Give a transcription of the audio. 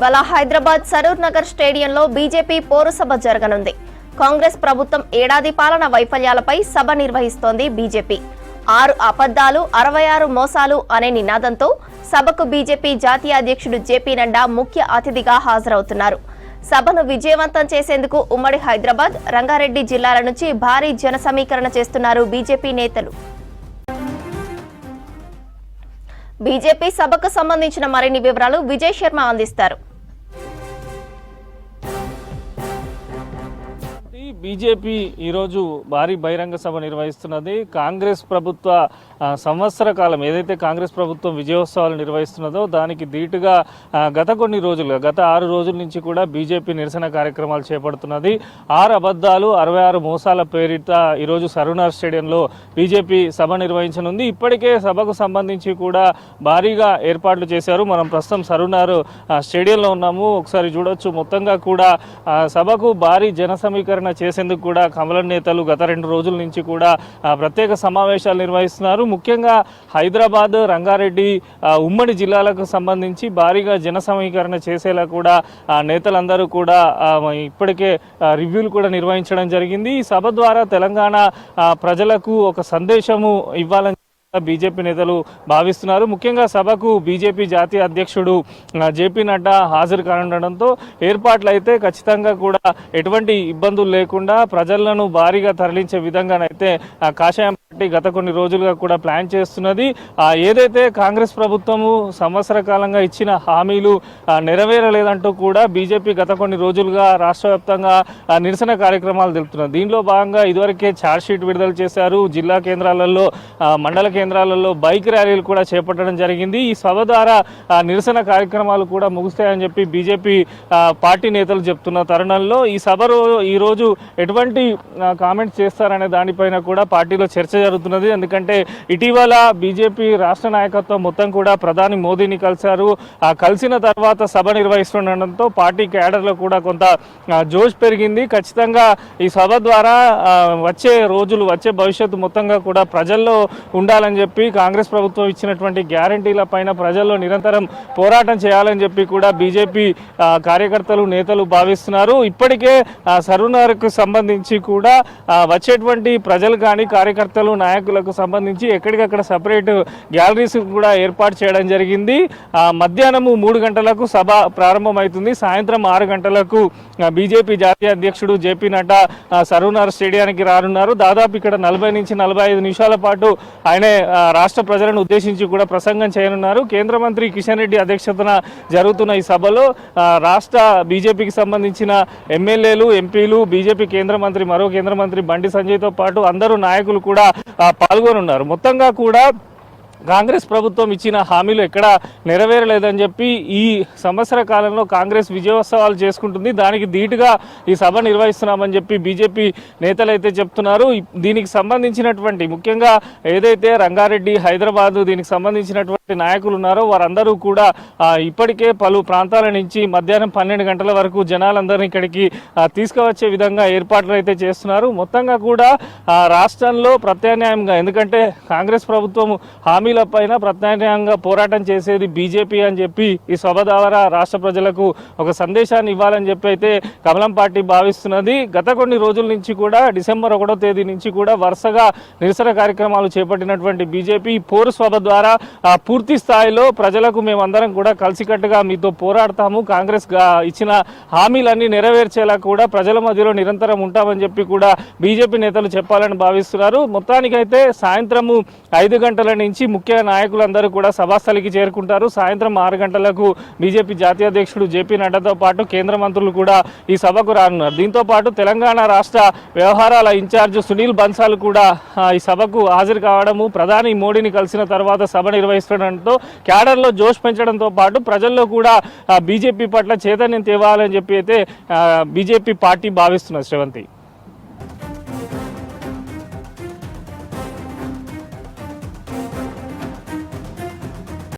ఇవాళ హైదరాబాద్ సరూర్ నగర్ స్టేడియంలో బీజేపీ పౌరసభ జరగనుంది. కాంగ్రెస్ ప్రభుత్వం ఏడాది పాలన వైఫల్యాలపై సభ నిర్వహిస్తోంది బీజేపీ. 6 అబద్దాలు 66 మోసాలు అనే నినాదంతో సభకు బీజేపీ జాతీయ అధ్యక్షుడు జేపీ నడ్డా ముఖ్య అతిథిగా హాజరవుతున్నారు. సభను విజయవంతం చేసేందుకు ఉమ్మడి హైదరాబాద్, రంగారెడ్డి జిల్లాల నుంచి భారీ జన సమీకరణ చేస్తున్నారు బీజేపీ నేతలు. బీజేపీ సభకు సంబంధించిన మరిన్ని వివరాలు విజయ్ శర్మ అందిస్తారు. బీజేపీ ఈరోజు భారీ బహిరంగ సభ నిర్వహిస్తున్నది. కాంగ్రెస్ ప్రభుత్వ సంవత్సర కాలం ఏదైతే కాంగ్రెస్ ప్రభుత్వం విజయోత్సవాలు నిర్వహిస్తున్నదో దానికి ధీటుగా గత 6 రోజుల నుంచి కూడా బీజేపీ నిరసన కార్యక్రమాలు చేపడుతున్నది. 6 అబద్దాలు 66 మోసాల పేరిట ఈరోజు సరూర్ స్టేడియంలో బీజేపీ సభ నిర్వహించనుంది. ఇప్పటికే సభకు సంబంధించి కూడా భారీగా ఏర్పాట్లు చేశారు. మనం ప్రస్తుతం సరూర్ స్టేడియంలో ఉన్నాము. ఒకసారి చూడొచ్చు. మొత్తంగా కూడా సభకు భారీ జన సమీకరణ చేసేందుకు కూడా కమలం నేతలు గత 2 రోజుల నుంచి కూడా ప్రత్యేక సమావేశాలు నిర్వహిస్తున్నారు. ముఖ్యంగా హైదరాబాద్, రంగారెడ్డి ఉమ్మడి జిల్లాలకు సంబంధించి భారీగా జన సమీకరణ చేసేలా కూడా నేతలందరూ కూడా ఇప్పటికే రివ్యూలు కూడా నిర్వహించడం జరిగింది. ఈ సభ ద్వారా తెలంగాణ ప్రజలకు ఒక సందేశము ఇవ్వాలని బీజేపీ నేతలు భావిస్తున్నారు. ముఖ్యంగా సభకు బీజేపీ జాతీయ అధ్యక్షుడు జేపీ నడ్డా హాజరు కానుండడంతో ఏర్పాట్లు అయితే ఖచ్చితంగా కూడా ఎటువంటి ఇబ్బందులు లేకుండా ప్రజలను భారీగా తరలించే విధంగానైతే కాషాయం పార్టీ గత కొన్ని రోజులుగా కూడా ప్లాన్ చేస్తున్నది. ఏదైతే కాంగ్రెస్ ప్రభుత్వము సంవత్సర కాలంగా ఇచ్చిన హామీలు నెరవేరలేదంటూ కూడా బీజేపీ గత కొన్ని రోజులుగా రాష్ట్ర వ్యాప్తంగా నిరసన కార్యక్రమాలు తెలుపుతున్నారు. దీనిలో భాగంగా ఇదివరకే ఛార్జ్షీట్ విడుదల చేశారు. జిల్లా కేంద్రాలలో, మండల కేంద్రాలలో బైక్ ర్యాలీలు కూడా చేపట్టడం జరిగింది. ఈ సభ ద్వారా నిరసన కార్యక్రమాలు కూడా ముగుస్తాయని చెప్పి బీజేపీ పార్టీ నేతలు చెప్తున్న తరుణంలో ఈ సభ ఈరోజు ఎటువంటి కామెంట్స్ చేస్తారనే దానిపైన కూడా పార్టీలో చర్చ జరుగుతున్నది. ఎందుకంటే ఇటీవల బీజేపీ రాష్ట్ర నాయకత్వం మొత్తం కూడా ప్రధాని మోదీని కలిశారు. కలిసిన తర్వాత సభ నిర్వహిస్తుండడంతో పార్టీ క్యాడర్లో కూడా కొంత జోష్ పెరిగింది. ఖచ్చితంగా ఈ సభ ద్వారా వచ్చే భవిష్యత్తు మొత్తంగా కూడా ప్రజల్లో ఉండాలని చెప్పి కాంగ్రెస్ ప్రభుత్వం ఇచ్చినటువంటి గ్యారంటీల పైన ప్రజల్లో నిరంతరం పోరాటం చేయాలని చెప్పి కూడా బీజేపీ కార్యకర్తలు, నేతలు భావిస్తున్నారు. ఇప్పటికే సరూర్కు సంబంధించి కూడా వచ్చేటువంటి ప్రజలు కానీ కార్యకర్తలు, నాయకులకు సంబంధించి ఎక్కడికక్కడ సపరేట్ గ్యాలరీస్ కూడా ఏర్పాటు చేయడం జరిగింది. మధ్యాహ్నము 3 గంటలకు సభ ప్రారంభమవుతుంది. సాయంత్రం 6 గంటలకు బీజేపీ జాతీయ అధ్యక్షుడు జేపీ నడ్డా సరూర్ స్టేడియానికి రానున్నారు. దాదాపు ఇక్కడ 40 నుంచి 45 నిమిషాల పాటు ఆయనే రాష్ట్ర ప్రజలను ఉద్దేశించి కూడా ప్రసంగం చేయనున్నారు. కేంద్ర మంత్రి కిషన్ రెడ్డి అధ్యక్షతన జరుగుతున్న ఈ సభలో రాష్ట్ర బీజేపీకి సంబంధించిన ఎమ్మెల్యేలు, ఎంపీలు, బీజేపీ మరో కేంద్ర మంత్రి బండి సంజయ్తో పాటు అందరూ నాయకులు కూడా పాల్గొనున్నారు. మొత్తంగా కూడా కాంగ్రెస్ ప్రభుత్వం ఇచ్చిన హామీలు ఎక్కడా నెరవేరలేదని చెప్పి ఈ సంవత్సర కాలంలో కాంగ్రెస్ విజయోత్సవాలు చేసుకుంటుంది. దానికి ధీటుగా ఈ సభ నిర్వహిస్తున్నామని చెప్పి బీజేపీ నేతలు అయితే చెప్తున్నారు. దీనికి సంబంధించినటువంటి ముఖ్యంగా ఏదైతే రంగారెడ్డి, హైదరాబాద్ దీనికి సంబంధించినటువంటి నాయకులు ఉన్నారో వారందరూ కూడా ఇప్పటికే పలు ప్రాంతాల నుంచి మధ్యాహ్నం 12 గంటల వరకు జనాలందరినీ ఇక్కడికి తీసుకువచ్చే విధంగా ఏర్పాట్లు అయితే చేస్తున్నారు. మొత్తంగా కూడా రాష్ట్రంలో ప్రత్యామ్నాయంగా, ఎందుకంటే కాంగ్రెస్ ప్రభుత్వం హామీ పైన ప్రత్యామ్నాయంగా పోరాటం చేసేది బీజేపీ అని చెప్పి ఈ సభ ద్వారా రాష్ట్ర ప్రజలకు ఒక సందేశాన్ని ఇవ్వాలని చెప్పి అయితే కమలం పార్టీ భావిస్తున్నది. గత కొన్ని రోజుల నుంచి కూడా డిసెంబర్ 1వ తేదీ నుంచి కూడా వరుసగా నిరసన కార్యక్రమాలు చేపట్టినటువంటి బీజేపీ పౌర సభ ద్వారా పూర్తి స్థాయిలో ప్రజలకు మేమందరం కూడా కలిసికట్టుగా మీతో పోరాడతాము, కాంగ్రెస్ ఇచ్చిన హామీలన్నీ నెరవేర్చేలా కూడా ప్రజల మధ్యలో నిరంతరం ఉంటామని చెప్పి కూడా బీజేపీ నేతలు చెప్పాలని భావిస్తున్నారు. మొత్తానికైతే సాయంత్రము 5 గంటల నుంచి ముఖ్య నాయకులందరూ కూడా సభాస్థలికి చేరుకుంటారు. సాయంత్రం 6 గంటలకు బీజేపీ జాతీయ అధ్యక్షుడు జేపీ నడ్డాతో పాటు కేంద్ర మంత్రులు కూడా ఈ సభకు రానున్నారు. దీంతో పాటు తెలంగాణ రాష్ట్ర వ్యవహారాల ఇన్ఛార్జ్ సునీల్ బన్సాల్ కూడా ఈ సభకు హాజరు కావడము, ప్రధాని మోడీని కలిసిన తర్వాత సభ నిర్వహిస్తుండడంతో క్యాడర్లో జోష్ పెంచడంతో పాటు ప్రజల్లో కూడా బీజేపీ పట్ల చైతన్యం తేవాలని చెప్పి అయితే బీజేపీ పార్టీ భావిస్తున్నారు. శ్రవంతి.